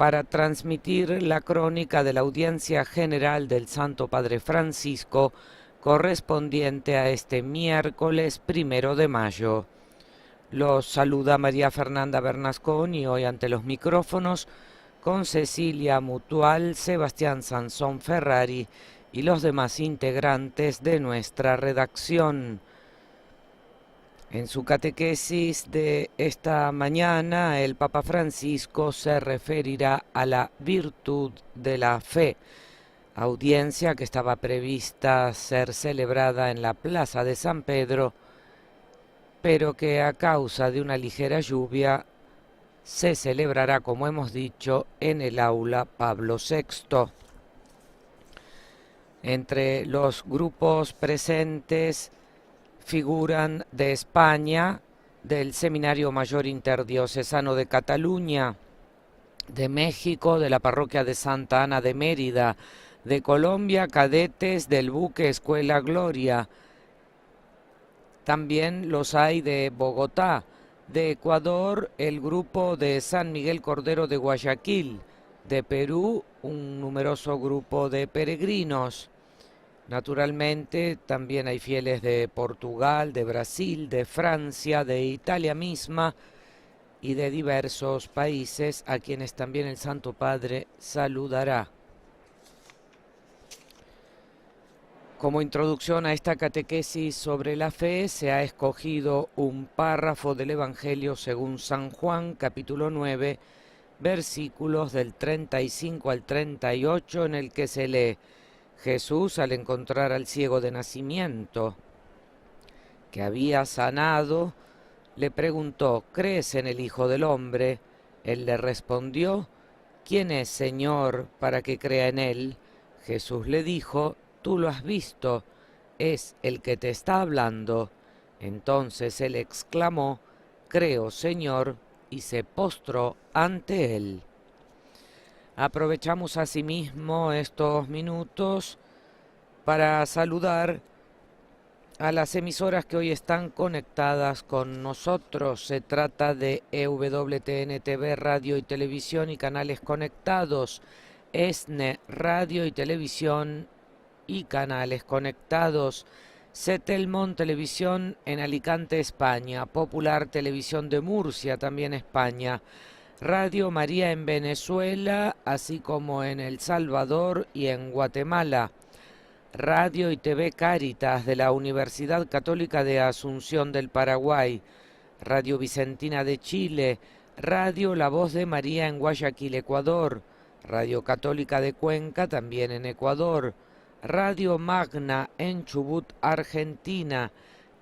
para transmitir la crónica de la audiencia general del Santo Padre Francisco correspondiente a este miércoles 1 de mayo. Los saluda María Fernanda Bernasconi, hoy ante los micrófonos con Cecilia Mutual, Sebastián Sansón Ferrari y los demás integrantes de nuestra redacción. En su catequesis de esta mañana, el Papa Francisco se referirá a la virtud de la fe, audiencia que estaba prevista ser celebrada en la Plaza de San Pedro, pero que a causa de una ligera lluvia se celebrará, como hemos dicho, en el aula Pablo VI. Entre los grupos presentes figuran de España, del Seminario Mayor Interdiocesano de Cataluña, de México, de la Parroquia de Santa Ana de Mérida, de Colombia, cadetes del buque Escuela Gloria. También los hay de Bogotá, de Ecuador, el grupo de San Miguel Cordero de Guayaquil, de Perú, un numeroso grupo de peregrinos. Naturalmente, también hay fieles de Portugal, de Brasil, de Francia, de Italia misma y de diversos países a quienes también el Santo Padre saludará. Como introducción a esta catequesis sobre la fe, se ha escogido un párrafo del Evangelio según San Juan, capítulo 9, versículos del 35 al 38, en el que se lee: Jesús, al encontrar al ciego de nacimiento, que había sanado, le preguntó: ¿crees en el Hijo del Hombre? Él le respondió: ¿quién es, Señor, para que crea en él? Jesús le dijo: tú lo has visto, es el que te está hablando. Entonces él exclamó: creo, Señor, y se postró ante él. Aprovechamos asimismo estos minutos para saludar a las emisoras que hoy están conectadas con nosotros. Se trata de EWTN TV, Radio y Televisión y canales conectados, ESNE, Radio y Televisión y canales conectados, Setelmont Televisión en Alicante, España, Popular Televisión de Murcia, también España, Radio María en Venezuela, así como en El Salvador y en Guatemala, Radio y TV Cáritas de la Universidad Católica de Asunción del Paraguay, Radio Vicentina de Chile, Radio La Voz de María en Guayaquil, Ecuador, Radio Católica de Cuenca, también en Ecuador, Radio Magna en Chubut, Argentina,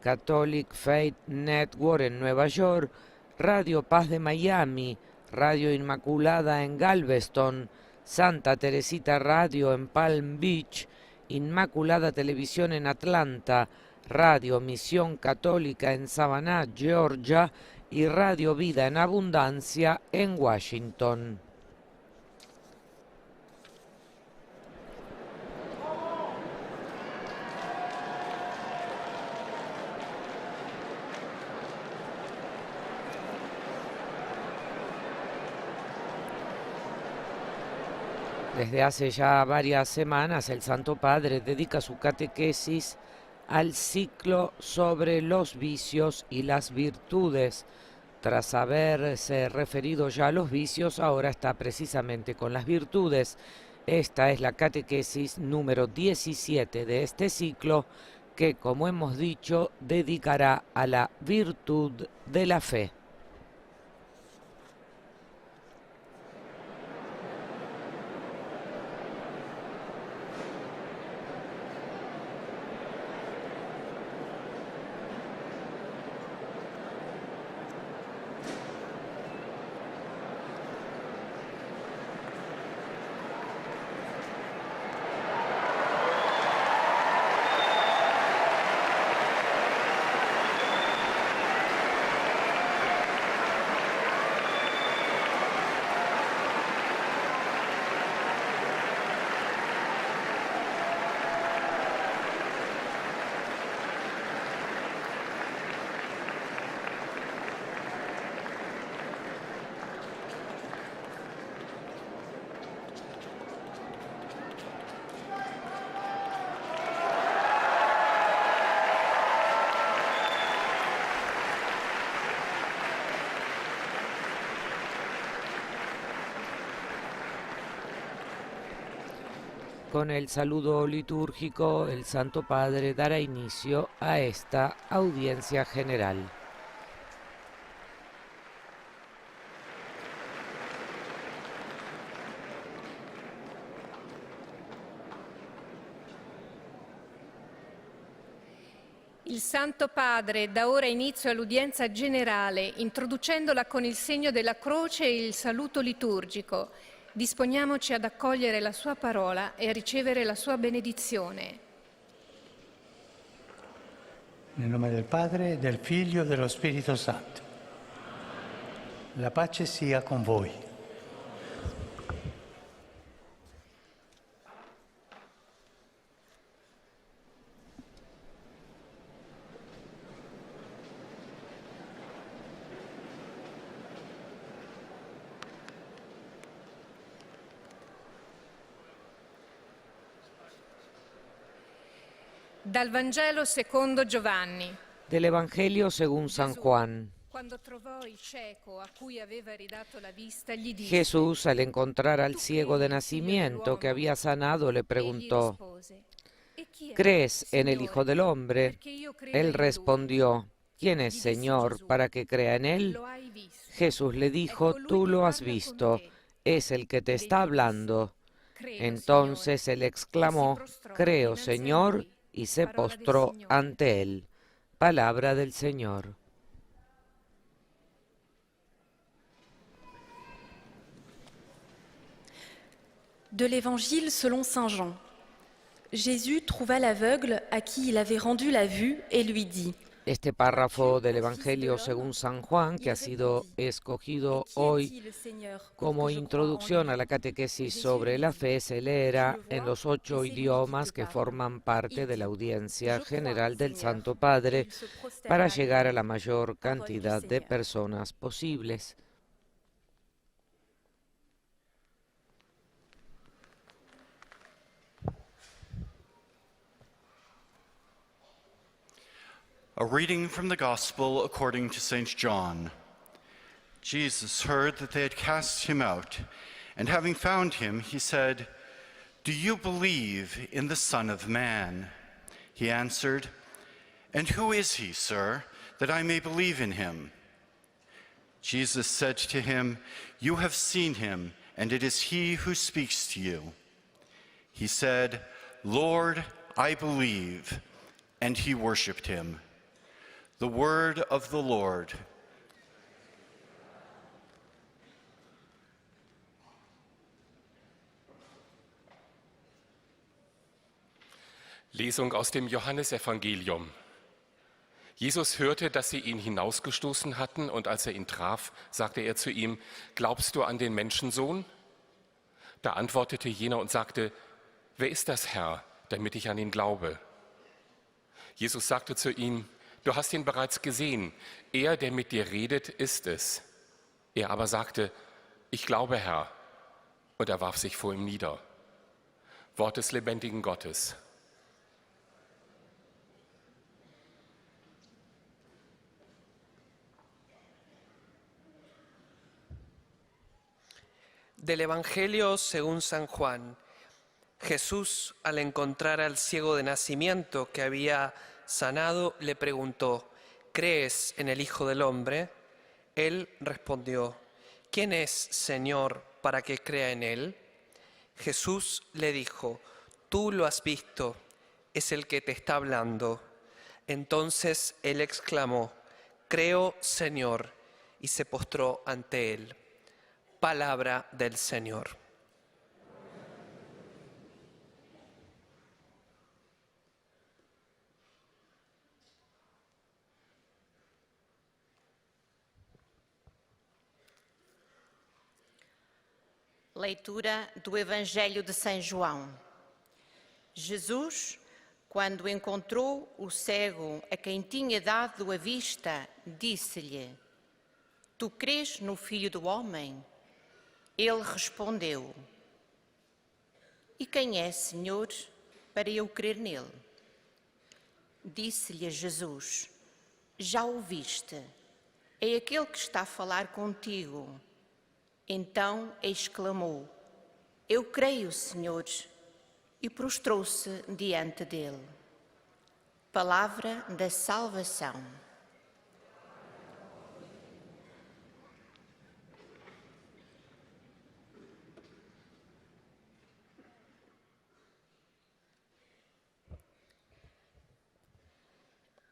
Catholic Faith Network en Nueva York, Radio Paz de Miami, Radio Inmaculada en Galveston, Santa Teresita Radio en Palm Beach, Inmaculada Televisión en Atlanta, Radio Misión Católica en Savannah, Georgia, y Radio Vida en Abundancia en Washington. Desde hace ya varias semanas el Santo Padre dedica su catequesis al ciclo sobre los vicios y las virtudes. Tras haberse referido ya a los vicios, ahora está precisamente con las virtudes. Esta es la catequesis número 17 de este ciclo que, como hemos dicho, dedicará a la virtud de la fe. Con el saludo litúrgico, el Santo Padre dará inicio a esta audiencia general. Il Santo Padre dà ora inizio all'udienza generale, introducendola con il segno della croce e il saluto liturgico. Disponiamoci ad accogliere la sua parola e a ricevere la sua benedizione. Nel nome del Padre, del Figlio e dello Spirito Santo. La pace sia con voi. Dal Vangelo secondo Giovanni. Del Evangelio según San Juan. Quando trovò il cieco a cui aveva ridato la vista, gli disse: Jesús, al encontrar al ciego de nacimiento que había sanado, le preguntó: ¿crees en el Hijo del Hombre? Él respondió: ¿quién es, Señor, para que crea en él? Jesús le dijo: tú lo has visto, es el que te está hablando. Entonces él exclamó: creo, Señor, y se postró ante él. Palabra del Señor. De l'Évangile selon Saint Jean. Jésus trouva l'aveugle à qui il avait rendu la vue et lui dit: Este párrafo del Evangelio según San Juan, que ha sido escogido hoy como introducción a la catequesis sobre la fe, se leerá en los 8 idiomas que forman parte de la audiencia general del Santo Padre para llegar a la mayor cantidad de personas posibles. A reading from the Gospel according to St. John. Jesus heard that they had cast him out, and having found him, he said, "Do you believe in the Son of Man?" He answered, "And who is he, sir, that I may believe in him?" Jesus said to him, "You have seen him, and it is he who speaks to you." He said, "Lord, I believe," and he worshipped him. The word of the Lord. Lesung aus dem Johannesevangelium. Jesus hörte, dass sie ihn hinausgestoßen hatten, und als er ihn traf, sagte er zu ihm: Glaubst du an den Menschensohn? Da antwortete jener und sagte: Wer ist das, Herr, damit ich an ihn glaube? Jesus sagte zu ihm: Du hast ihn bereits gesehen, er, der mit dir redet, ist es. Er aber sagte: Ich glaube, Herr, und er warf sich vor ihm nieder. Wort des lebendigen Gottes. Del Evangelio según San Juan. Jesús, al encontrar al ciego de nacimiento que había sanado, le preguntó: ¿crees en el Hijo del Hombre? Él respondió: ¿quién es, Señor, para que crea en él? Jesús le dijo: tú lo has visto, es el que te está hablando. Entonces él exclamó: creo, Señor, y se postró ante él. Palabra del Señor. Leitura do Evangelho de São João. Jesus, quando encontrou o cego a quem tinha dado a vista, disse-lhe: Tu crês no Filho do Homem? Ele respondeu: E quem é, Senhor, para eu crer nele? Disse-lhe Jesus: Já o viste, é aquele que está a falar contigo. Então exclamou: Eu creio, Senhor, e prostrou-se diante dele. Palavra da salvação.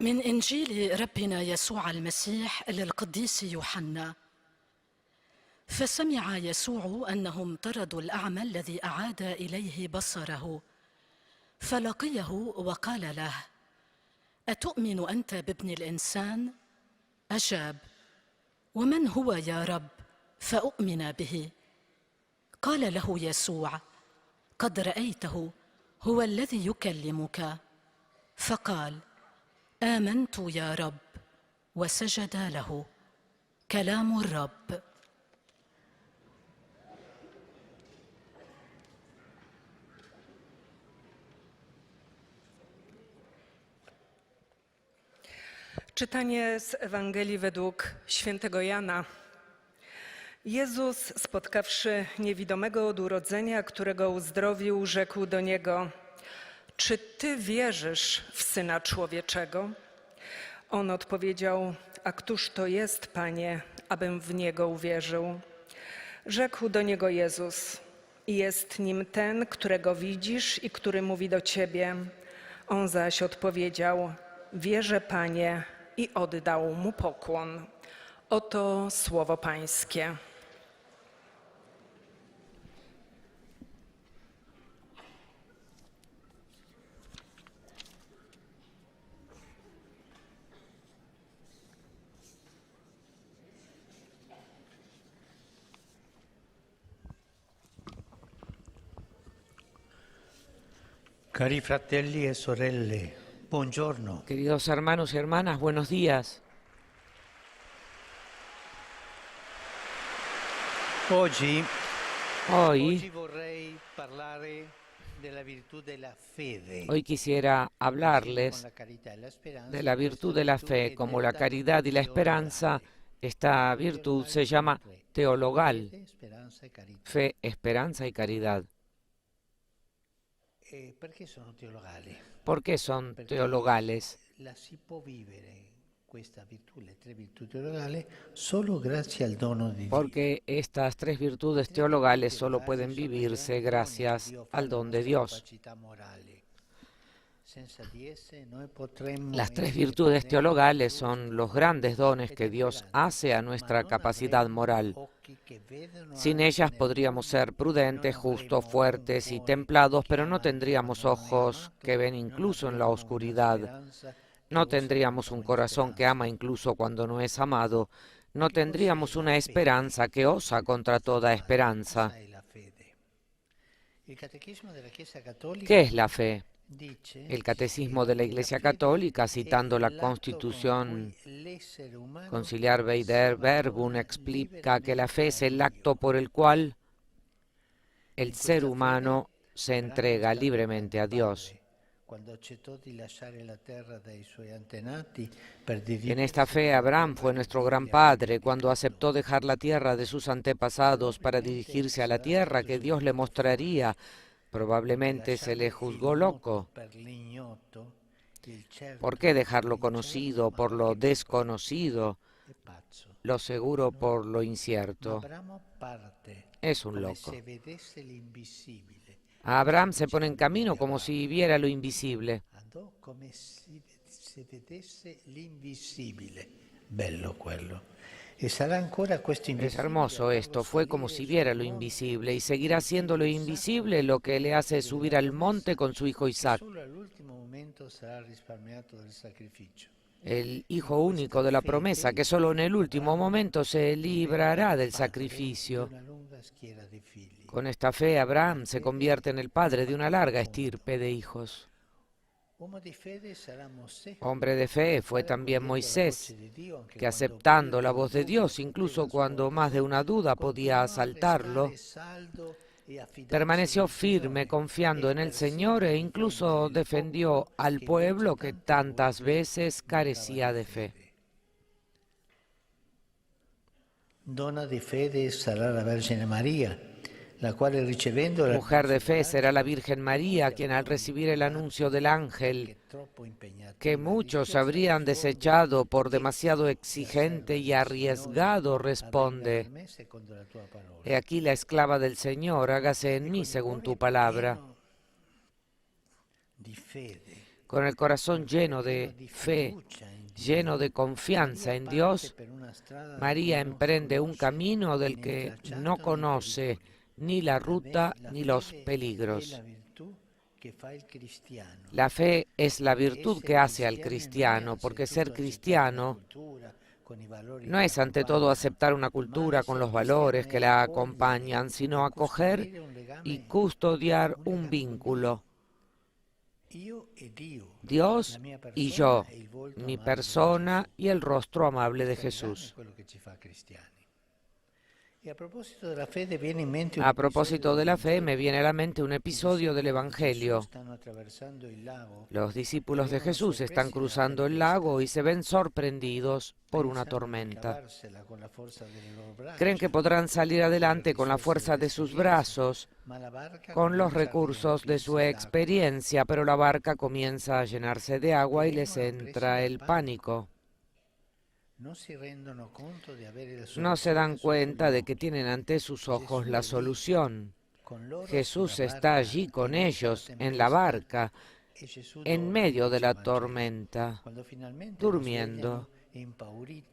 من إنجيل ربنا يسوع المسيح للقديس يوحنا. فسمع يسوع أنهم طردوا الأعمى الذي أعاد إليه بصره، فلقيه وقال له: أتؤمن أنت بابن الإنسان؟ أجاب: ومن هو يا رب فأؤمن به؟ قال له يسوع: قد رأيته، هو الذي يكلمك. فقال: آمنت يا رب، وسجد له. كلام الرب. Czytanie z Ewangelii według świętego Jana. Jezus, spotkawszy niewidomego od urodzenia, którego uzdrowił, rzekł do niego: czy Ty wierzysz w Syna Człowieczego? On odpowiedział: a któż to jest, Panie, abym w Niego uwierzył? Rzekł do niego Jezus: jest nim ten, którego widzisz i który mówi do Ciebie. On zaś odpowiedział: wierzę, Panie, i oddał mu pokłon. Oto słowo Pańskie. Cari fratelli e sorelle, buongiorno. Queridos hermanos y hermanas, buenos días. Oggi Hoy vorrei parlare della virtù della fede. Hoy quisiera Con hablarles la carità e la speranza, de la virtud de la questa fe. virtù Como è la detta caridad y la esperanza, esta virtud se llama teologal. Fede, speranza e carità. Fe, esperanza y caridad. E perché sono teologali? ¿Por qué son Perché teologales? la si può vivere questa virtù, le tre virtù teologali, solo grazie al dono di Dio. Porque estas tres virtudes teologales solo pueden vivirse gracias al don de Dios. Capacità morali. Senza di esse noi potremmo Las tres essere virtudes prudenti, teologales son los grandes dones que Dios hace a nuestra ma non capacidad avremmo moral. occhi che vedono Sin anche ellas nel podríamos buio, ser prudentes, non justos, avremmo fuertes un y cuore templados, che pero ama no anche tendríamos quando non è ojos amato, que ven non incluso en la avremmo una oscuridad. speranza che No usa tendríamos tutta un quella corazón que speranza. ama incluso cuando no es amado. No Che tendríamos cos'è una la esperanza fede? que osa contra toda Cosa esperanza. è la fede? Il Catechismo della Chiesa Cattolica ¿Qué es la fe? dice El Catecismo de la Iglesia che la fede Católica, è citando la l'atto con Constitución cui l'essere umano Conciliar si Veider Verbum, abbandona explica que la fe es el liberamente a acto Dio. por el cual el In ser questa humano fede, se Abramo è entrega stato libremente a grande Dios. padre, quando accettò di lasciare la terra dai suoi antenati per En dedicarsi esta fe alla Abraham terra fue che nuestro Dio gran gli aveva padre cuando indicato. aceptó dejar la tierra de sus antepasados para Probabilmente dirigirse a la sarà tierra stato que Dios le giudicato mostraría. folle, Probablemente perché se le lasciare juzgó il noto loco. per l'ignoto, il certo ¿Por qué dejar per lo l'incerto, conocido ma por lo perché desconocido, è pazzo. lo seguro No, por lo ma incierto? Abramo parte Es un come loco. se vedesse l'invisibile. Abraham Questo se dice pone la en Bibbia camino di como Abramo. si viera lo invisible. Andò come se vedesse l'invisibile. Bello quello. E sarà ancora questo Es invisibile hermoso a esto, farlo fue como salire si viera sul lo monte invisible y con seguirá il siendo lo figlio Isacco, invisible lo que le hace figlio subir della al monte promessa, con su hijo che Isaac, solo all'ultimo momento sarà risparmiato del sacrificio. el hijo único de la promesa, que solo en el último momento se librará del sacrificio. Di una lunga schiera di figli. Con esta fe Abraham se convierte en el padre de una larga estirpe de hijos. Uomo di fede sarà Mosè, Hombre de fe fue quale, también accogliendo la Moisés, voce di Dio, anche que quando aceptando più la del voz de dubbio Dios, poteva incluso sua cuando volta, más de una duda podía continuò a asaltarlo, restare saldo e affidarsi permaneció al Signore, firme confiando e en el persino Señor e difendere incluso il defendió popolo al che pueblo invece que tante tantas volte veces mancava carecía di de fe. fede. Donna di fede sarà la Vergine Maria, la quale ricevendo la Mujer de fe será la Virgen María, quien al recibir el anuncio del ángel, que muchos habrían desechado por demasiado exigente y arriesgado, responde: He aquí la esclava del Señor, hágase en mí según tu palabra. Con el corazón lleno de fe, lleno de confianza en Dios, María emprende un camino del que no conoce ni la ruta ni los peligros. La fe es la virtud que hace al cristiano, porque ser cristiano no es ante todo aceptar una cultura con los valores que la acompañan, sino acoger y custodiar un vínculo. Dios y yo, mi persona y el rostro amable de Jesús. A propósito de la fe, me viene a la mente un episodio del Evangelio. Los discípulos de Jesús están cruzando el lago y se ven sorprendidos por una tormenta. Creen que podrán salir adelante con la fuerza de sus brazos, con los recursos de su experiencia, pero la barca comienza a llenarse de agua y les entra el pánico. No se dan cuenta de que tienen ante sus ojos la solución. Jesús está allí con ellos, en la barca, en medio de la tormenta, durmiendo.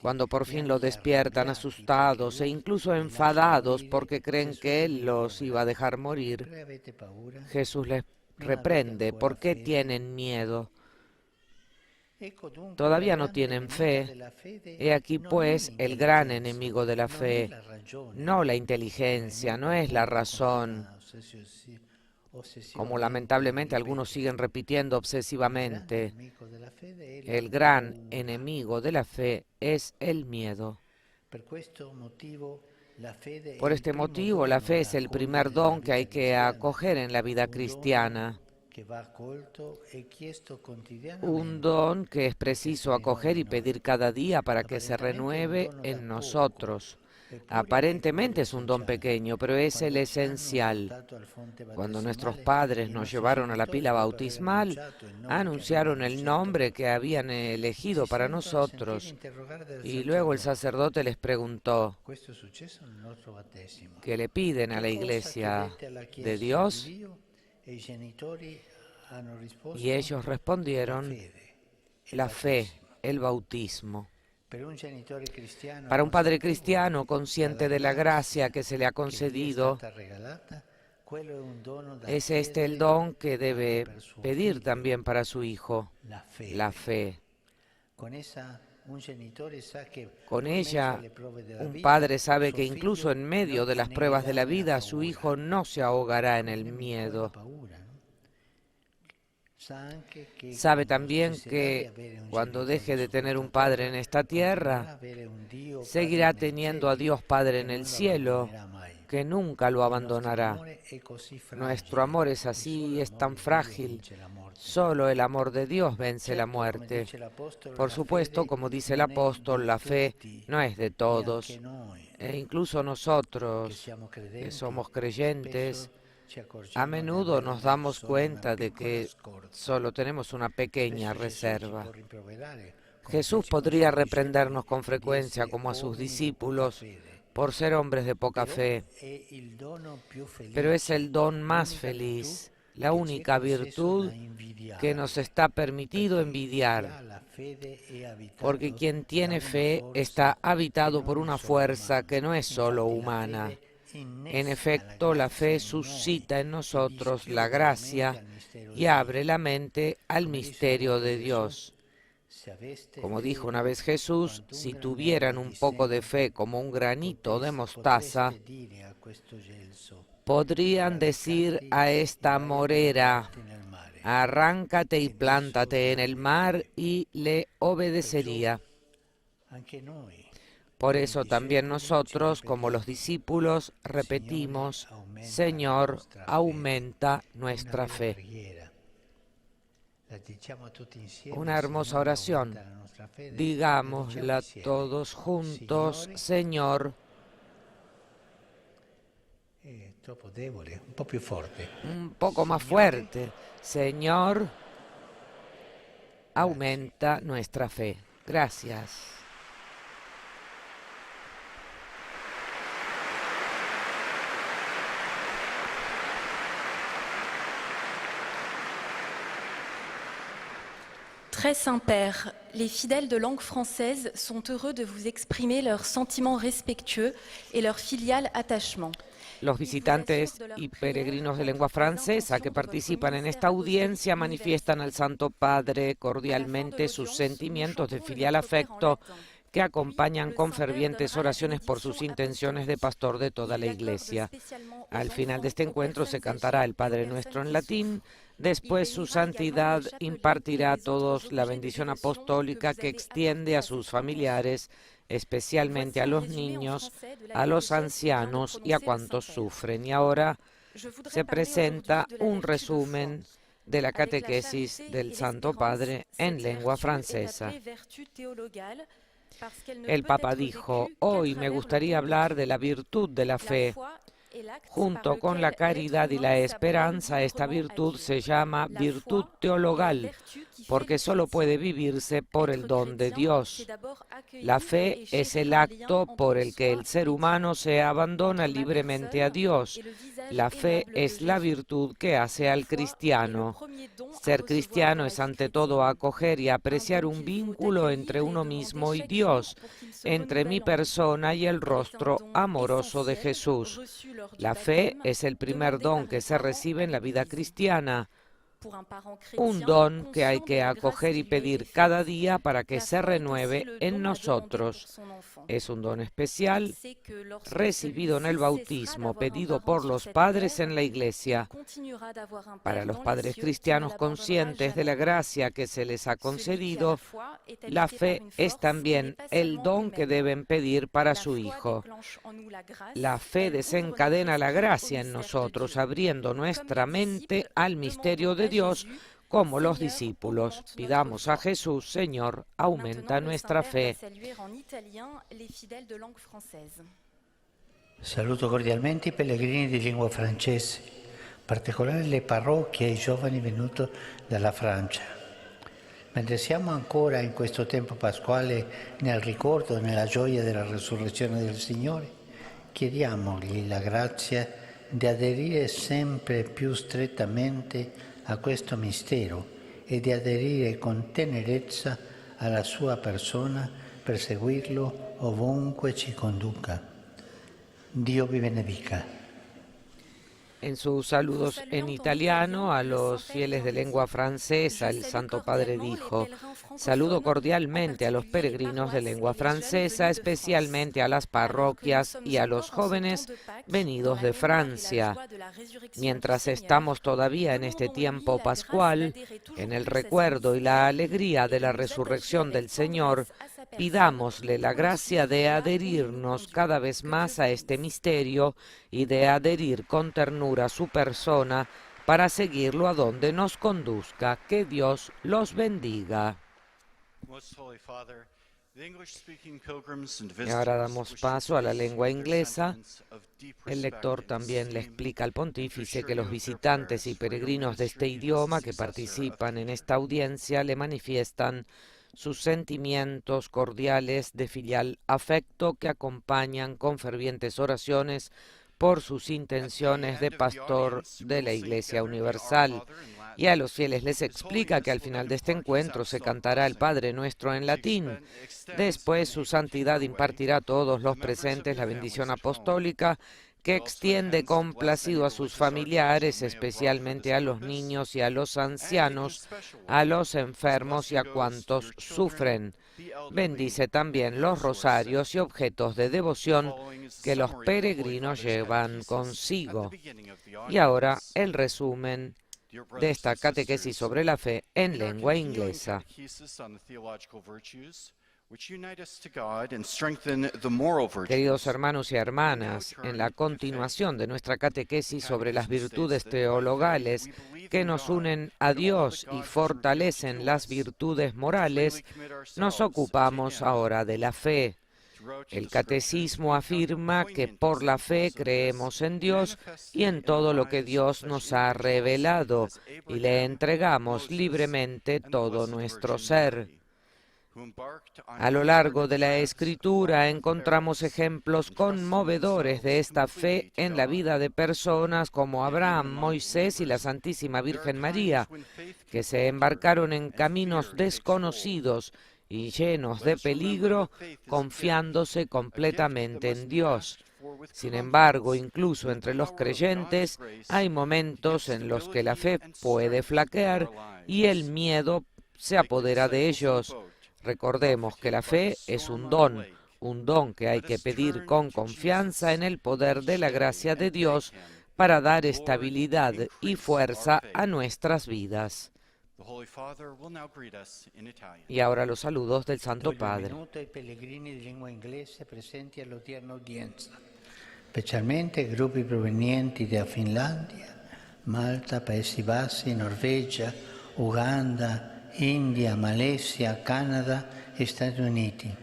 Cuando por fin lo despiertan asustados e incluso enfadados porque creen que Él los iba a dejar morir, Jesús les reprende: ¿por qué tienen miedo? Todavía no tienen fe. He aquí pues el gran enemigo de la fe, no la inteligencia, no es la razón, como lamentablemente algunos siguen repitiendo obsesivamente. El gran enemigo de la fe es el miedo. Por este motivo, la fe es el primer don que hay que acoger en la vida cristiana. Un don que es preciso acoger y pedir cada día para que se renueve en nosotros. Aparentemente es un don pequeño, pero es el esencial. Cuando nuestros padres nos llevaron a la pila bautismal, anunciaron el nombre que habían elegido para nosotros, y luego el sacerdote les preguntó: ¿qué le piden a la Iglesia de Dios? Y ellos respondieron: la fe, el bautismo. Para un padre cristiano consciente de la gracia que se le ha concedido, es este el don que debe pedir también para su hijo, la fe. Con ella, un padre sabe que incluso en medio de las pruebas de la vida, su hijo no se ahogará en el miedo. Sabe también que cuando deje de tener un padre en esta tierra, seguirá teniendo a Dios Padre en el cielo, que nunca lo abandonará. Nuestro amor es así, es tan frágil. Solo el amor de Dios vence la muerte. Por supuesto, como dice el apóstol, la fe no es de todos. E incluso nosotros, que somos creyentes, a menudo nos damos cuenta de que solo tenemos una pequeña reserva. Jesús podría reprendernos con frecuencia, como a sus discípulos, por ser hombres de poca fe, pero es el don más feliz, la única virtud que nos está permitido envidiar, porque quien tiene fe está habitado por una fuerza que no es solo humana. En efecto, la fe suscita en nosotros la gracia y abre la mente al misterio de Dios. Como dijo una vez Jesús, si tuvieran un poco de fe como un granito de mostaza, podrían decir a esta morera: arráncate y plántate en el mar, y le obedecería. Por eso también nosotros, como los discípulos, repetimos: Señor, aumenta nuestra fe. Una hermosa oración. Digámosla todos juntos: Señor, Troppo debole, un po' più forte. Un poco más fuerte. Señor, aumenta nuestra fe. Gracias. Très Saint-Père, les fidèles de langue française sont heureux de vous exprimer leurs sentiments respectueux et leur filial attachement. Los visitantes y peregrinos de lengua francesa que participan en esta audiencia manifiestan al Santo Padre cordialmente sus sentimientos de filial afecto que acompañan con fervientes oraciones por sus intenciones de pastor de toda la Iglesia. Al final de este encuentro se cantará el Padre Nuestro en latín. Después su santidad impartirá a todos la bendición apostólica que extiende a sus familiares, especialmente a los niños, a los ancianos y a cuantos sufren. Y ahora se presenta un resumen de la catequesis del Santo Padre en lengua francesa. El Papa dijo: hoy me gustaría hablar de la virtud de la fe. Junto con la caridad y la esperanza, esta virtud se llama virtud teologal, porque solo puede vivirse por el don de Dios. La fe es el acto por el que el ser humano se abandona libremente a Dios. La fe es la virtud que hace al cristiano. Ser cristiano es ante todo acoger y apreciar un vínculo entre uno mismo y Dios, entre mi persona y el rostro amoroso de Jesús. La fe es el primer don que se recibe en la vida cristiana, un don que hay que acoger y pedir cada día para que se renueve en nosotros. Es un don especial recibido en el bautismo, pedido por los padres en la Iglesia. Para los padres cristianos conscientes de la gracia que se les ha concedido, la fe es también el don que deben pedir para su hijo. La fe desencadena la gracia en nosotros, abriendo nuestra mente al misterio de Dios, como los discípulos. Pidamos a Jesús: Señor, aumenta nuestra fe. Saluto cordialmente i pellegrini di lingua francese, in particolare le parrocchie e i giovani venuti dalla Francia. Mentre siamo ancora in questo tempo pasquale nel ricordo e nella gioia della resurrezione del Signore, chiediamogli la grazia di aderire sempre più strettamente a questo mistero e di aderire con tenerezza alla sua persona per seguirlo ovunque ci conduca. Dio vi benedica. En sus saludos en italiano a los fieles de lengua francesa, el Santo Padre dijo: saludo cordialmente a los peregrinos de lengua francesa, especialmente a las parroquias y a los jóvenes venidos de Francia. Mientras estamos todavía en este tiempo pascual, en el recuerdo y la alegría de la resurrección del Señor, pidámosle la gracia de adherirnos cada vez más a este misterio y de adherir con ternura a su persona para seguirlo a donde nos conduzca. Que Dios los bendiga. Y ahora damos paso a la lengua inglesa. El lector también le explica al pontífice que los visitantes y peregrinos de este idioma que participan en esta audiencia le manifiestan sus sentimientos cordiales de filial afecto que acompañan con fervientes oraciones por sus intenciones de pastor de la Iglesia Universal. Y a los fieles les explica que al final de este encuentro se cantará el Padre Nuestro en latín. Después su santidad impartirá a todos los presentes la bendición apostólica que extiende complacido a sus familiares, especialmente a los niños y a los ancianos, a los enfermos y a cuantos sufren. Bendice también los rosarios y objetos de devoción que los peregrinos llevan consigo. Y ahora el resumen de esta catequesis sobre la fe en lengua inglesa. Queridos hermanos y hermanas, en la continuación de nuestra catequesis sobre las virtudes teologales que nos unen a Dios y fortalecen las virtudes morales, nos ocupamos ahora de la fe. El catecismo afirma que por la fe creemos en Dios y en todo lo que Dios nos ha revelado y le entregamos libremente todo nuestro ser. A lo largo de la Escritura encontramos ejemplos conmovedores de esta fe en la vida de personas como Abraham, Moisés y la Santísima Virgen María, que se embarcaron en caminos desconocidos y llenos de peligro, confiándose completamente en Dios. Sin embargo, incluso entre los creyentes hay momentos en los que la fe puede flaquear y el miedo se apodera de ellos. Recordemos que la fe es un don que hay que pedir con confianza en el poder de la gracia de Dios para dar estabilidad y fuerza a nuestras vidas. Y ahora los saludos del Santo Padre. Benvenuto ai pellegrini di lingua inglese presenti all'odierna udienza, specialmente gruppi provenienti da Finlandia, Malta, Paesi Bassi, Norvegia, Uganda, India, Malesia, Canada e Stati Uniti.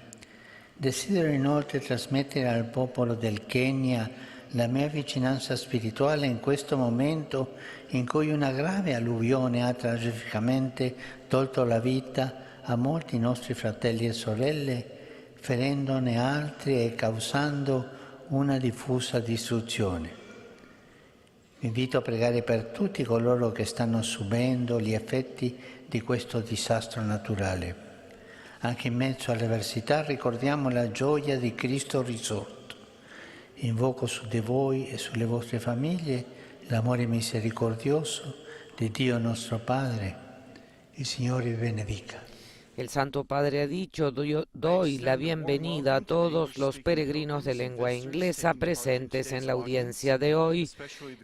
Desidero inoltre trasmettere al popolo del Kenya la mia vicinanza spirituale in questo momento in cui una grave alluvione ha tragicamente tolto la vita a molti nostri fratelli e sorelle, ferendone altri e causando una diffusa distruzione. Vi invito a pregare per tutti coloro che stanno subendo gli effetti di questo disastro naturale. Anche in mezzo alle avversità ricordiamo la gioia di Cristo risorto. Invoco su di voi e sulle vostre famiglie l'amore misericordioso di Dio nostro Padre. Il Signore vi benedica. El Santo Padre ha dicho, doy la bienvenida a todos los peregrinos de lengua inglesa presentes en la audiencia de hoy,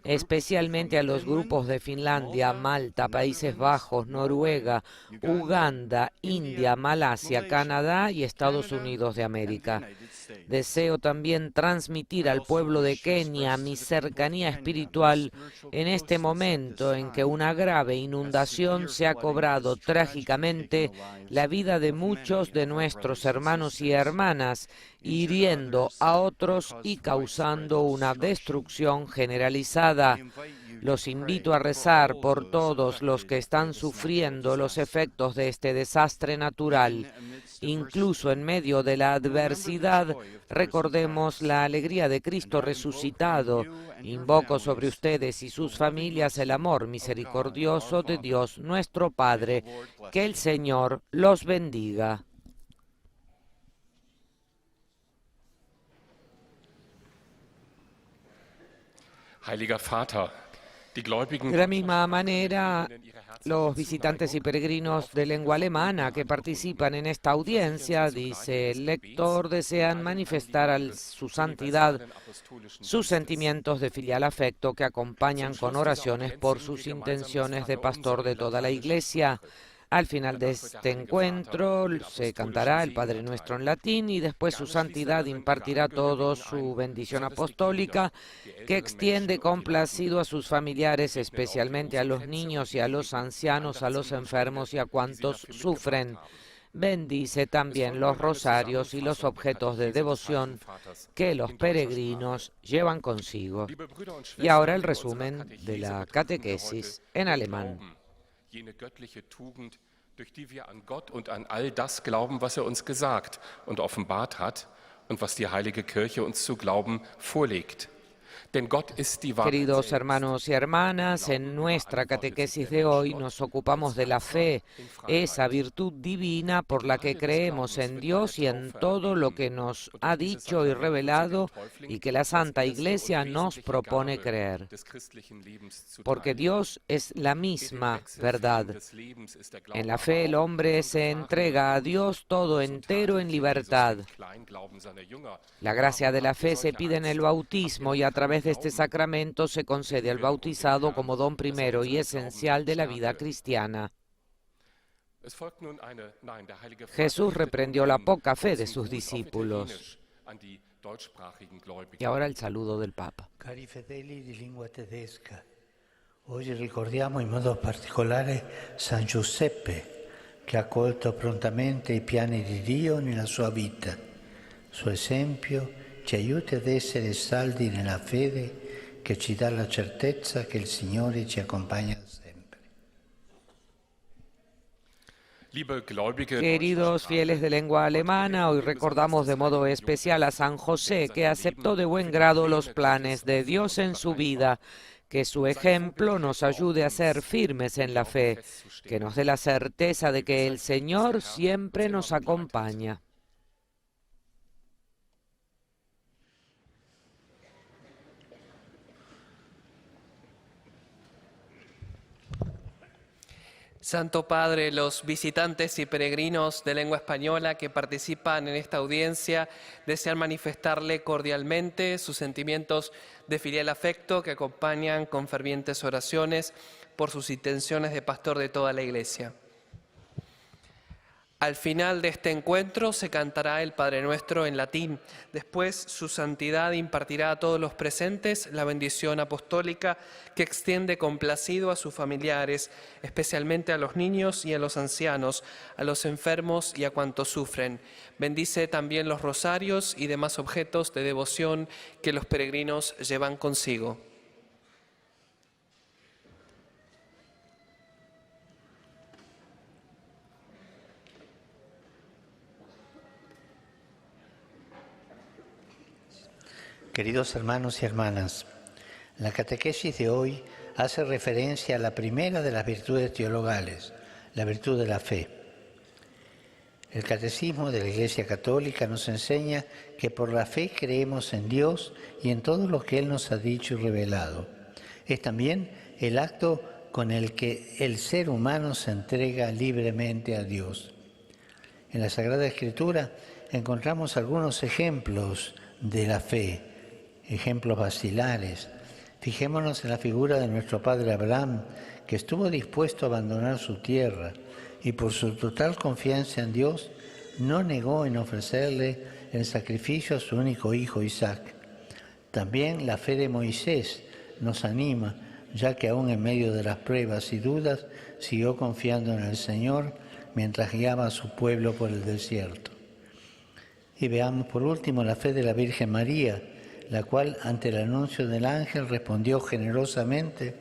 especialmente a los grupos de Finlandia, Malta, Países Bajos, Noruega, Uganda, India, Malasia, Canadá y Estados Unidos de América. Deseo también transmitir al pueblo de Kenia mi cercanía espiritual en este momento en que una grave inundación se ha cobrado trágicamente la vida de muchos de nuestros hermanos y hermanas, hiriendo a otros y causando una destrucción generalizada. Los invito a rezar por todos los que están sufriendo los efectos de este desastre natural. Incluso en medio de la adversidad, recordemos la alegría de Cristo resucitado. Invoco sobre ustedes y sus familias el amor misericordioso de Dios nuestro Padre. Que el Señor los bendiga. Heiliger Vater, die Gläubigen De la misma manera, los visitantes y peregrinos de lengua alemana que participan en esta audiencia, dice el lector, desean manifestar a su santidad sus sentimientos de filial afecto que acompañan con oraciones por sus intenciones de pastor de toda la Iglesia. Al final de este encuentro se cantará el Padre Nuestro en latín y después su santidad impartirá a todos su bendición apostólica que extiende complacido a sus familiares, especialmente a los niños y a los ancianos, a los enfermos y a cuantos sufren. Bendice también los rosarios y los objetos de devoción que los peregrinos llevan consigo. Y ahora el resumen de la catequesis en alemán. Jene göttliche Tugend, durch die wir an Gott und an all das glauben, was uns gesagt und offenbart hat und was die Heilige Kirche uns zu glauben vorlegt. Queridos hermanos y hermanas, en nuestra catequesis de hoy nos ocupamos de la fe, esa virtud divina por la que creemos en Dios y en todo lo que nos ha dicho y revelado y que la Santa Iglesia nos propone creer. Porque Dios es la misma verdad. En la fe el hombre se entrega a Dios todo entero en libertad. La gracia de la fe se pide en el bautismo y a través de este sacramento se concede al bautizado como don primero y esencial de la vida cristiana. Jesús reprendió la poca fe de sus discípulos. Y ahora el saludo del Papa. Cari fedeli di lingua tedesca, oggi ricordiamo in modo particolare San Giuseppe, che ha accolto prontamente i piani di Dio nella sua vita. Suo esempio ci aiuti ad essere saldi nella fede che ci dà la certezza che il Signore ci accompagna sempre. Queridos fieles de lengua alemana, hoy recordamos de modo especial a San José, que aceptó de buen grado los planes de Dios en su vida. Que su ejemplo nos ayude a ser firmes en la fe, que nos dé la certeza de que el Señor siempre nos acompaña. Santo Padre, los visitantes y peregrinos de lengua española que participan en esta audiencia desean manifestarle cordialmente sus sentimientos de filial afecto que acompañan con fervientes oraciones por sus intenciones de pastor de toda la Iglesia. Al final de este encuentro se cantará el Padre Nuestro en latín. Después, su santidad impartirá a todos los presentes la bendición apostólica que extiende complacido a sus familiares, especialmente a los niños y a los ancianos, a los enfermos y a cuantos sufren. Bendice también los rosarios y demás objetos de devoción que los peregrinos llevan consigo. Queridos hermanos y hermanas, la catequesis de hoy hace referencia a la primera de las virtudes teologales, la virtud de la fe. El Catecismo de la Iglesia Católica nos enseña que por la fe creemos en Dios y en todo lo que Él nos ha dicho y revelado. Es también el acto con el que el ser humano se entrega libremente a Dios. En la Sagrada Escritura encontramos algunos ejemplos de la fe, ejemplos vacilares. Fijémonos en la figura de nuestro padre Abraham, que estuvo dispuesto a abandonar su tierra y por su total confianza en Dios no negó en ofrecerle el sacrificio a su único hijo Isaac. También la fe de Moisés nos anima, ya que aún en medio de las pruebas y dudas siguió confiando en el Señor mientras guiaba a su pueblo por el desierto. Y veamos por último la fe de la Virgen María, la cual ante el anuncio del ángel respondió generosamente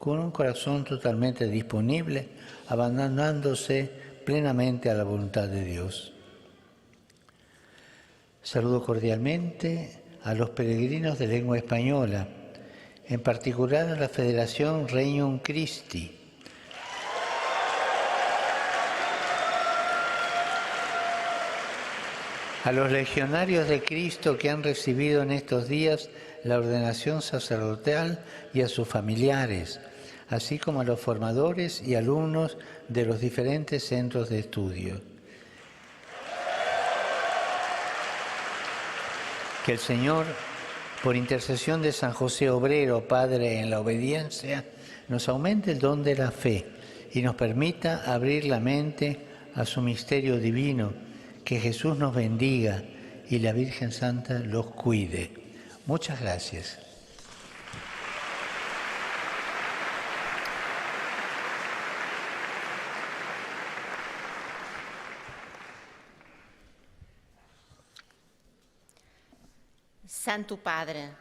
con un corazón totalmente disponible, abandonándose plenamente a la voluntad de Dios. Saludo cordialmente a los peregrinos de lengua española, en particular a la Federación Regnum Christi, a los legionarios de Cristo que han recibido en estos días la ordenación sacerdotal y a sus familiares, así como a los formadores y alumnos de los diferentes centros de estudio. Que el Señor, por intercesión de San José Obrero, Padre en la obediencia, nos aumente el don de la fe y nos permita abrir la mente a su misterio divino. Que Jesús nos bendiga y la Virgen Santa los cuide. Muchas gracias. Santo Padre,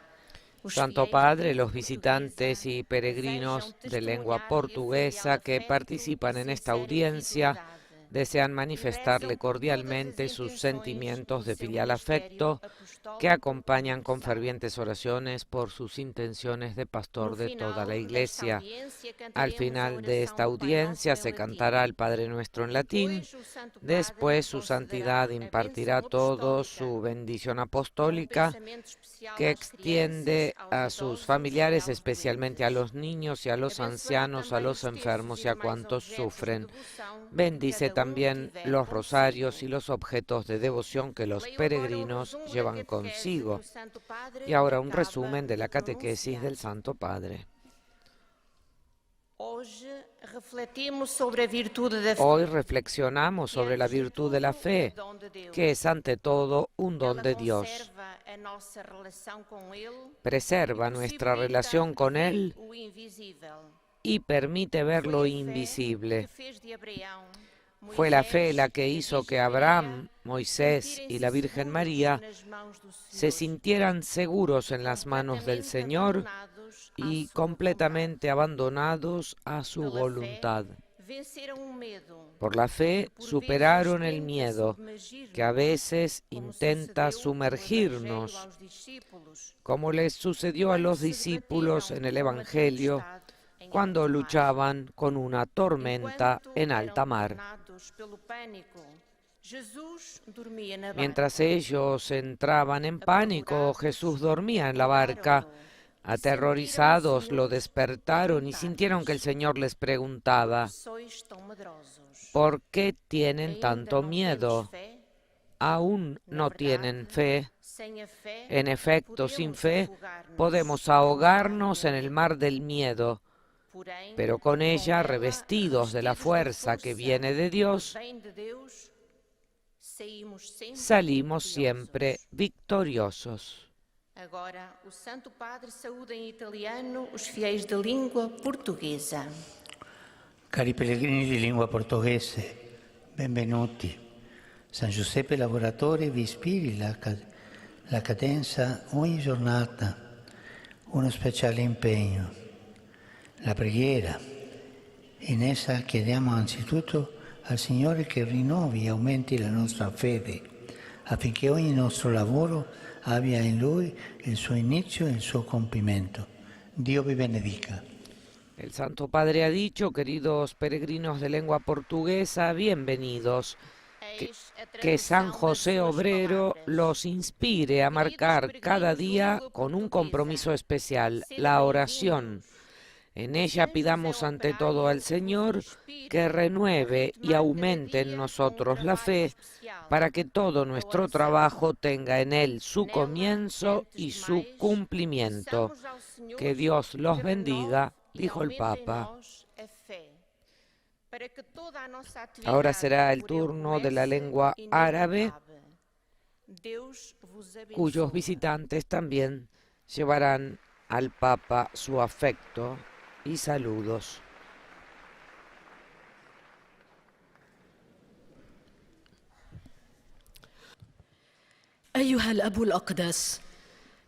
Santo Padre, los visitantes y peregrinos de lengua portuguesa que participan en esta audiencia desean manifestarle cordialmente sus sentimientos de filial afecto que acompañan con fervientes oraciones por sus intenciones de pastor de toda la Iglesia. Al final de esta audiencia se cantará el Padre Nuestro en latín, después su santidad impartirá a todos su bendición apostólica que extiende a sus familiares, especialmente a los niños y a los ancianos, a los enfermos y a cuantos sufren. Bendice también los rosarios y los objetos de devoción que los peregrinos llevan consigo. Y ahora un resumen de la catequesis del Santo Padre. Hoy reflexionamos sobre la virtud de la fe, que es ante todo un don de Dios. Preserva nuestra relación con Él y permite ver lo invisible. Fue la fe la que hizo que Abraham, Moisés y la Virgen María se sintieran seguros en las manos del Señor y completamente abandonados a su voluntad. Por la fe superaron el miedo, que a veces intenta sumergirnos, como les sucedió a los discípulos en el Evangelio cuando luchaban con una tormenta en alta mar. Mientras ellos entraban en pánico, Jesús dormía en la barca. Aterrorizados lo despertaron y sintieron que el Señor les preguntaba: ¿por qué tienen tanto miedo? ¿Aún no tienen fe? En efecto, sin fe podemos ahogarnos en el mar del miedo, pero con ella, revestidos de la fuerza que viene de Dios, salimos siempre victoriosos. Agora, o Santo Padre saúda em italiano os fiéis de língua portuguesa. Cari pellegrini di lingua portoghese, benvenuti. San Giuseppe Lavoratore vi ispiri la cadenza ogni giornata, uno speciale impegno, la preghiera. In essa chiediamo anzitutto al Signore che rinnovi e aumenti la nostra fede, affinché ogni nostro lavoro abbia in Lui il suo inizio e il suo compimento. Dio vi benedica. El Santo Padre ha dicho: queridos peregrinos de lengua portuguesa, bienvenidos. Que San José Obrero los inspire a marcar cada día con un compromiso especial, la oración. En ella pidamos ante todo al Señor que renueve y aumente en nosotros la fe para que todo nuestro trabajo tenga en Él su comienzo y su cumplimiento. Que Dios los bendiga, dijo el Papa. Ahora será el turno de la lengua árabe, cuyos visitantes también llevarán al Papa su afecto y saludos. أيها الأب الأقدس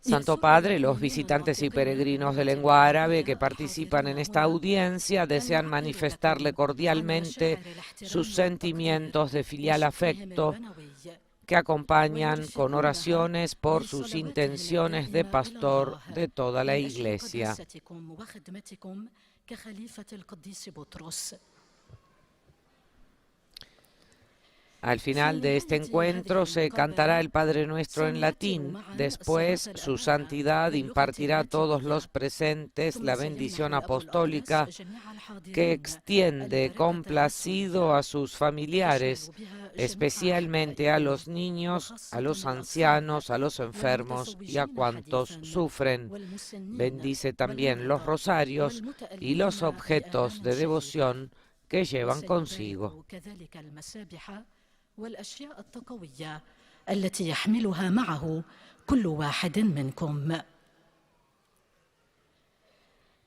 Santo Padre, los visitantes y peregrinos de lengua árabe que participan en esta audiencia desean manifestarle cordialmente sus sentimientos de filial afecto que acompañan con oraciones por sus intenciones de pastor de toda la Iglesia. Al final de este encuentro se cantará el Padre Nuestro en latín. Después, su santidad impartirá a todos los presentes la bendición apostólica que extiende complacido a sus familiares, especialmente a los niños, a los ancianos, a los enfermos y a cuantos sufren. Bendice también los rosarios y los objetos de devoción que llevan consigo. والأشياء التقوية التي يحملها معه كل واحد منكم.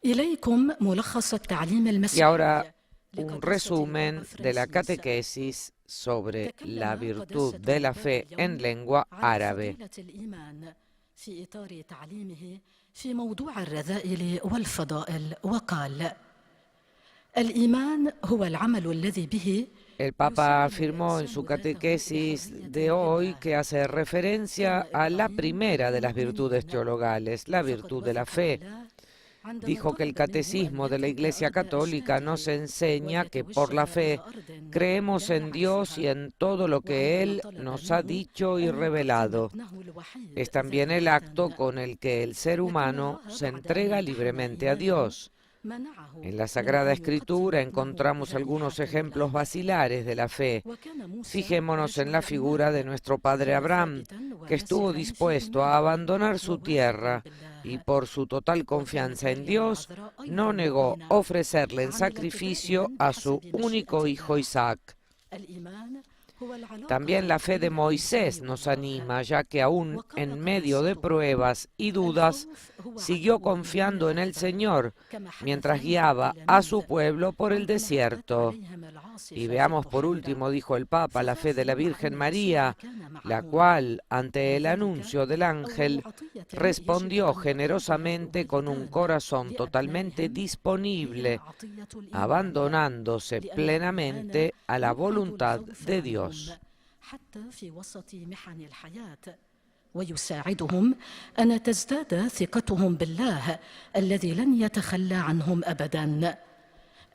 إليكم ملخص التعليم المسيحي. Y ahora un resumen de la catequesis sobre la virtud de la fe en lengua árabe. في إطار تعليمه في موضوع الرذائل والفضائل وقال: الإيمان هو العمل الذي به. El Papa afirmó en su catequesis de hoy que hace referencia a la primera de las virtudes teologales, la virtud de la fe. Dijo que el catecismo de la Iglesia Católica nos enseña que por la fe creemos en Dios y en todo lo que Él nos ha dicho y revelado. Es también el acto con el que el ser humano se entrega libremente a Dios. En la Sagrada Escritura encontramos algunos ejemplos vacilares de la fe. Fijémonos en la figura de nuestro padre Abraham, que estuvo dispuesto a abandonar su tierra y por su total confianza en Dios no negó ofrecerle en sacrificio a su único hijo Isaac. También la fe de Moisés nos anima, ya que aún en medio de pruebas y dudas, siguió confiando en el Señor mientras guiaba a su pueblo por el desierto. Y veamos por último, dijo el Papa, la fe de la Virgen María, la cual, ante el anuncio del ángel, respondió generosamente con un corazón totalmente disponible, abandonándose plenamente a la voluntad de Dios. ويساعدهم أن تزداد ثقتهم بالله الذي لن يتخلى عنهم أبداً.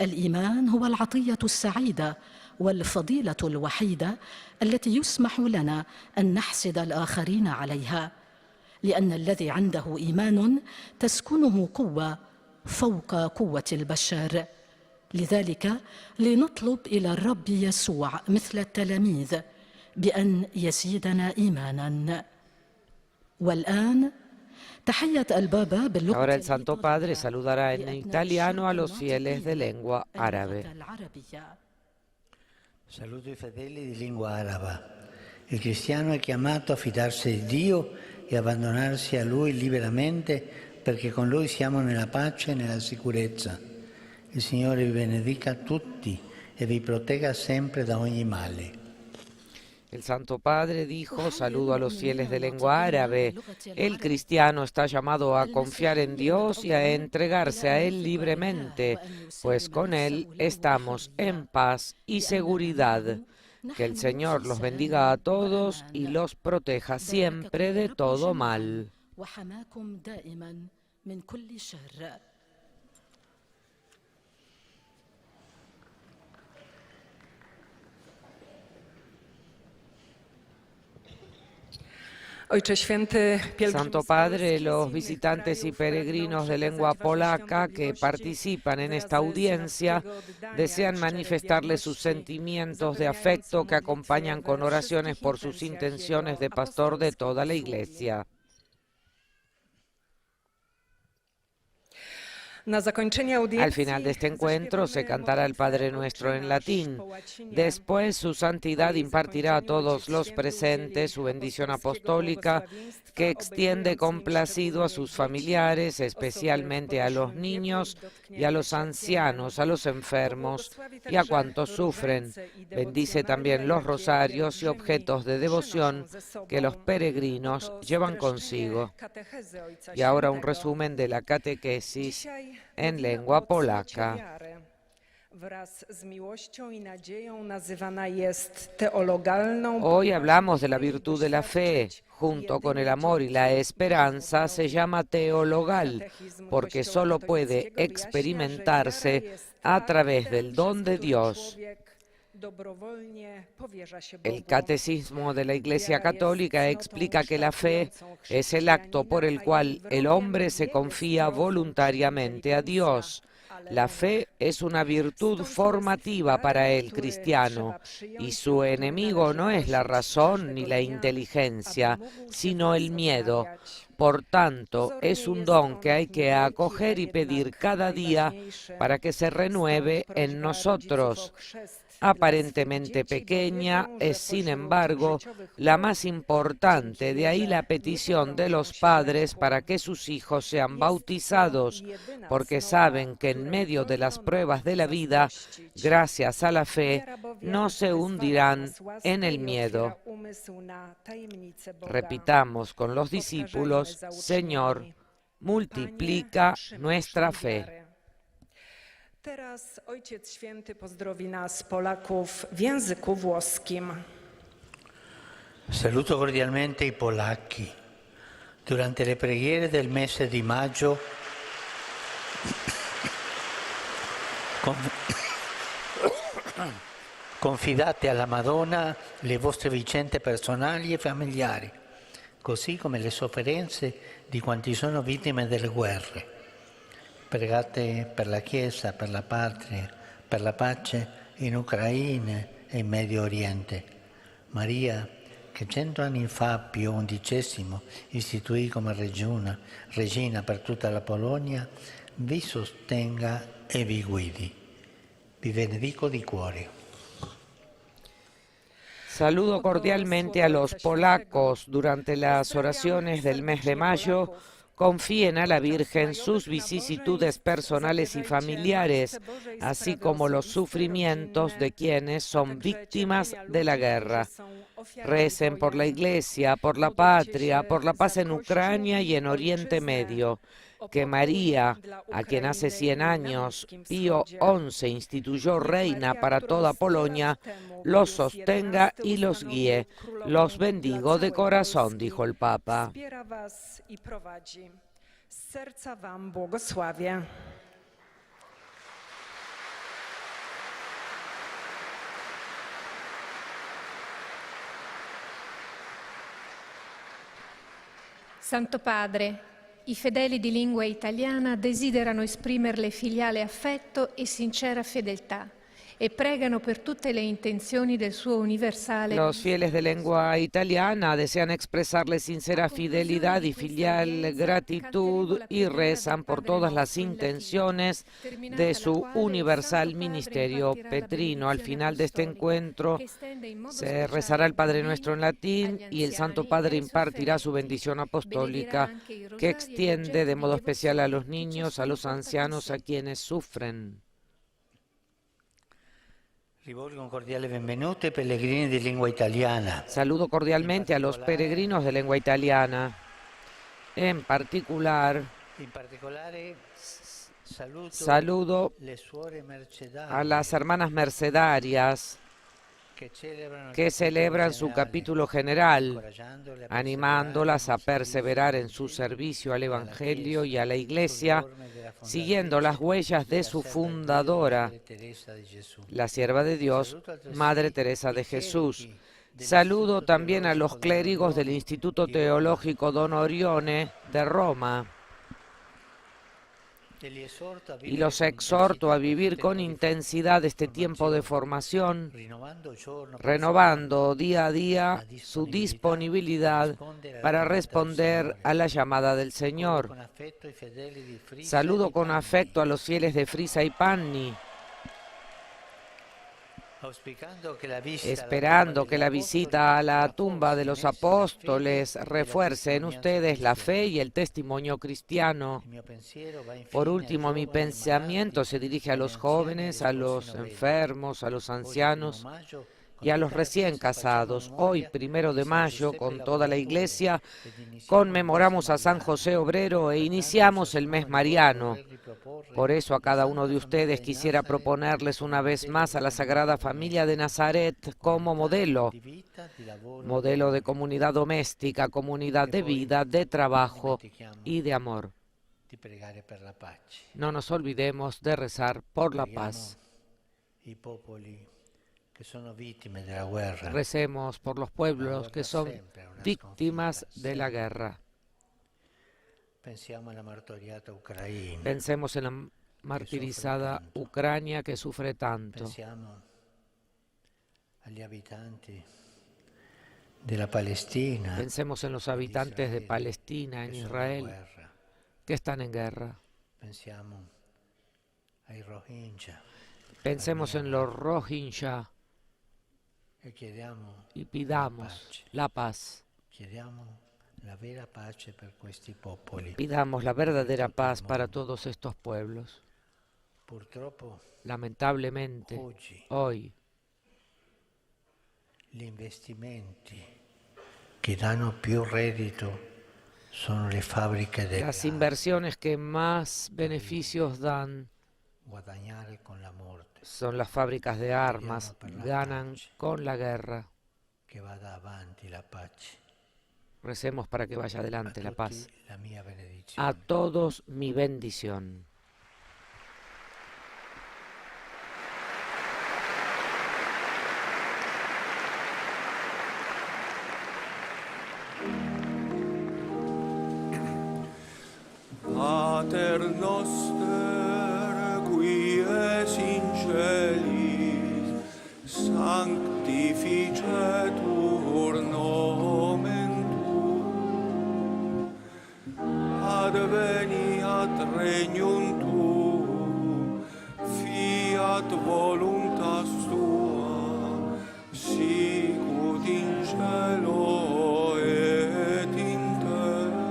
الإيمان هو العطية السعيدة والفضيلة الوحيدة التي يسمح لنا أن نحسد الآخرين عليها، لأن الذي عنده إيمان تسكنه قوة فوق قوة البشر. لذلك لنطلب إلى الرب يسوع مثل التلاميذ بأن يزيدنا إيماناً. Ahora el Santo Padre saludará en italiano a los fieles de lengua árabe. Saluto i fedeli di lingua araba. Il cristiano è chiamato a fidarsi di Dio e abbandonarsi a Lui liberamente, perché con Lui siamo nella pace e nella sicurezza. Il Signore vi benedica tutti e vi protegga sempre da ogni male. El Santo Padre dijo, saludo a los fieles de lengua árabe. El cristiano está llamado a confiar en Dios y a entregarse a Él libremente, pues con Él estamos en paz y seguridad. Que el Señor los bendiga a todos y los proteja siempre de todo mal. Santo Padre, los visitantes y peregrinos de lengua polaca que participan en esta audiencia desean manifestarle sus sentimientos de afecto que acompañan con oraciones por sus intenciones de pastor de toda la Iglesia. Al final de este encuentro se cantará el Padre Nuestro en latín. Después su santidad impartirá a todos los presentes su bendición apostólica que extiende complacido a sus familiares, especialmente a los niños y a los ancianos, a los enfermos y a cuantos sufren. Bendice también los rosarios y objetos de devoción que los peregrinos llevan consigo. Y ahora un resumen de la catequesis en lengua polaca. Hoy hablamos de la virtud de la fe. Junto con el amor y la esperanza se llama teologal, porque solo puede experimentarse a través del don de Dios. El Catecismo de la Iglesia Católica explica que la fe es el acto por el cual el hombre se confía voluntariamente a Dios. La fe es una virtud formativa para el cristiano y su enemigo no es la razón ni la inteligencia, sino el miedo. Por tanto, es un don que hay que acoger y pedir cada día para que se renueve en nosotros. Aparentemente pequeña, es sin embargo la más importante, de ahí la petición de los padres para que sus hijos sean bautizados, porque saben que en medio de las pruebas de la vida, gracias a la fe, no se hundirán en el miedo. Repitamos con los discípulos: Señor, multiplica nuestra fe. Teraz Ojciec Święty pozdrowi nas, Polaków, w języku włoskim. Saluto cordialmente i polacchi. Durante le preghiere del mese di maggio confidate alla Madonna le vostre vicende personali e familiari, così come le sofferenze di quanti sono vittime delle guerre. Pregate per la Chiesa, per la patria, per la pace in Ucraina e in Medio Oriente. Maria, che 100 anni fa Pio XI istituì come regina per tutta la Polonia, vi sostenga e vi guidi. Vi benedico di cuore. Saludo cordialmente a los polacos. Durante las oraciones del mes de mayo confíen a la Virgen sus vicisitudes personales y familiares, así como los sufrimientos de quienes son víctimas de la guerra. Recen por la Iglesia, por la patria, por la paz en Ucrania y en Oriente Medio. Que María, a quien hace 100 años Pío XI instituyó reina para toda Polonia, los sostenga y los guíe. Los bendigo de corazón, dijo el Papa. Santo Padre, i fedeli di lingua italiana desiderano esprimerle filiale affetto e sincera fedeltà e pregano per tutte le intenzioni del suo universale. Los fieles de lengua italiana desean expresarle sincera fidelidad y filial gratitud y rezan por todas las intenciones de su universal ministerio petrino. Al final de este encuentro se rezará el Padre Nuestro en latín y el Santo Padre impartirá su bendición apostólica que extiende de modo especial a los niños, a los ancianos, a quienes sufren. Rivolgo un cordiale benvenuto ai pellegrini di lingua italiana. Saludo cordialmente a los peregrinos de lengua italiana. En particular, saludo a las hermanas mercedarias que celebran su capítulo general, animándolas a perseverar en su servicio al Evangelio y a la Iglesia, siguiendo las huellas de su fundadora, la sierva de Dios, Madre Teresa de Jesús. Saludo también a los clérigos del Instituto Teológico Don Orione de Roma. Y los exhorto a vivir con intensidad este tiempo de formación, renovando día a día su disponibilidad para responder a la llamada del Señor. Saludo con afecto a los fieles de Frisa y Panni, esperando que la visita a la tumba de los apóstoles refuerce en ustedes la fe y el testimonio cristiano. Por último, mi pensamiento se dirige a los jóvenes, a los enfermos, a los ancianos y a los recién casados. Hoy, 1 de mayo, con toda la Iglesia, conmemoramos a San José Obrero e iniciamos el mes mariano. Por eso a cada uno de ustedes quisiera proponerles una vez más a la Sagrada Familia de Nazaret como modelo de comunidad doméstica, comunidad de vida, de trabajo y de amor. No nos olvidemos de rezar por la paz. Recemos por los pueblos que son víctimas de la guerra. Pensemos en la martirizada Ucrania que sufre tanto. Pensemos en los habitantes de Palestina, en Israel, que están en guerra. Pensemos en los Rohingya y pidamos la paz. Pidamos la verdadera paz para todos estos pueblos. Lamentablemente, hoy, las inversiones que más beneficios dan son las fábricas de armas, ganan con la guerra. Recemos para que vaya adelante la paz. A todos mi bendición. Pater noster, qui es in celis, sanctificetur nomen tuum, adveniat regnum tuum, fiat voluntas tua, sicut in cielo et in terra.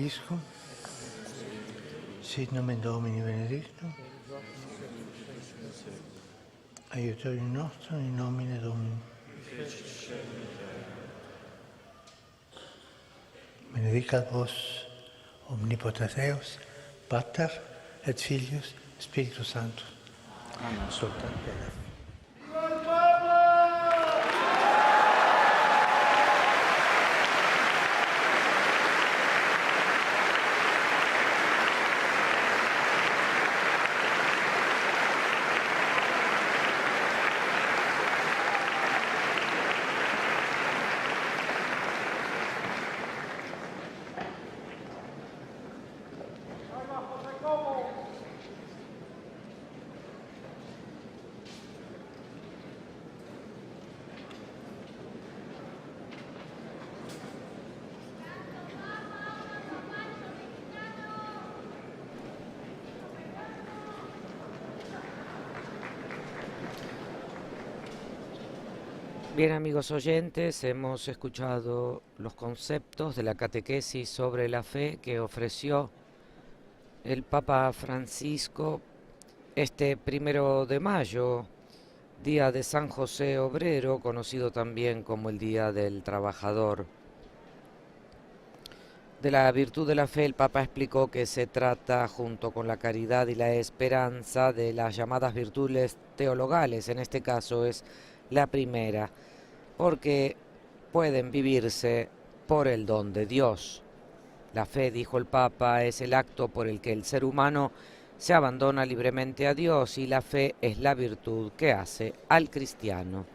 vobiscum, sit nomen Domini benedictum, aiutorium nostrum in nomine Domini. Benedicat vos omnipotens Deus, Pater et Filius, Spiritus Sanctus. Amen. Soltanto. Bien, amigos oyentes, hemos escuchado los conceptos de la catequesis sobre la fe que ofreció el Papa Francisco este 1 de mayo, día de San José Obrero, conocido también como el Día del Trabajador. De la virtud de la fe, el Papa explicó que se trata, junto con la caridad y la esperanza, de las llamadas virtudes teologales. En este caso es la primera, porque pueden vivirse por el don de Dios. La fe, dijo el Papa, es el acto por el que el ser humano se abandona libremente a Dios, y la fe es la virtud que hace al cristiano.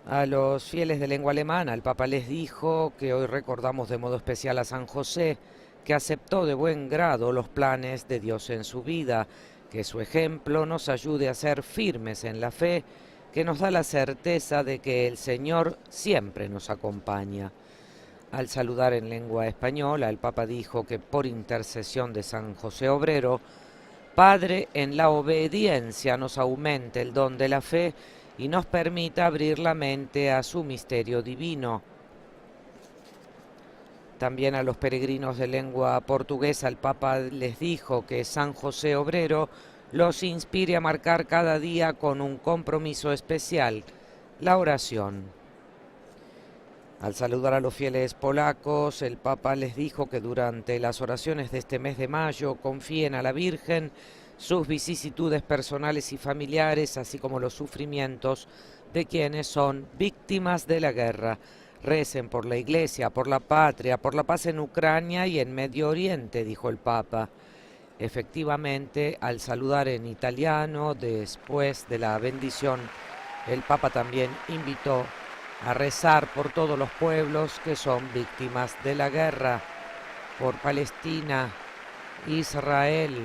A los fieles de lengua alemana, el Papa les dijo que hoy recordamos de modo especial a San José, que aceptó de buen grado los planes de Dios en su vida, que su ejemplo nos ayude a ser firmes en la fe, que nos da la certeza de que el Señor siempre nos acompaña. Al saludar en lengua española, el Papa dijo que por intercesión de San José Obrero, Padre, en la obediencia nos aumente el don de la fe y nos permita abrir la mente a su misterio divino. También a los peregrinos de lengua portuguesa, el Papa les dijo que San José Obrero los inspire a marcar cada día con un compromiso especial, la oración. Al saludar a los fieles polacos, el Papa les dijo que durante las oraciones de este mes de mayo confíen a la Virgen sus vicisitudes personales y familiares, así como los sufrimientos de quienes son víctimas de la guerra. Recen por la Iglesia, por la patria, por la paz en Ucrania y en Medio Oriente, dijo el Papa. Efectivamente, al saludar en italiano, después de la bendición, el Papa también invitó a rezar por todos los pueblos que son víctimas de la guerra, por Palestina, Israel,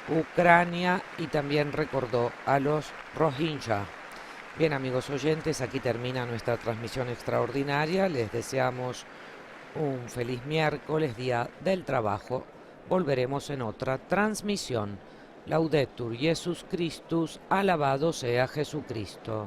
Ucrania, y también recordó a los Rohingya. Bien, amigos oyentes, aquí termina nuestra transmisión extraordinaria. Les deseamos un feliz miércoles, Día del Trabajo. Volveremos en otra transmisión. Laudetur Jesus Christus, alabado sea Jesucristo.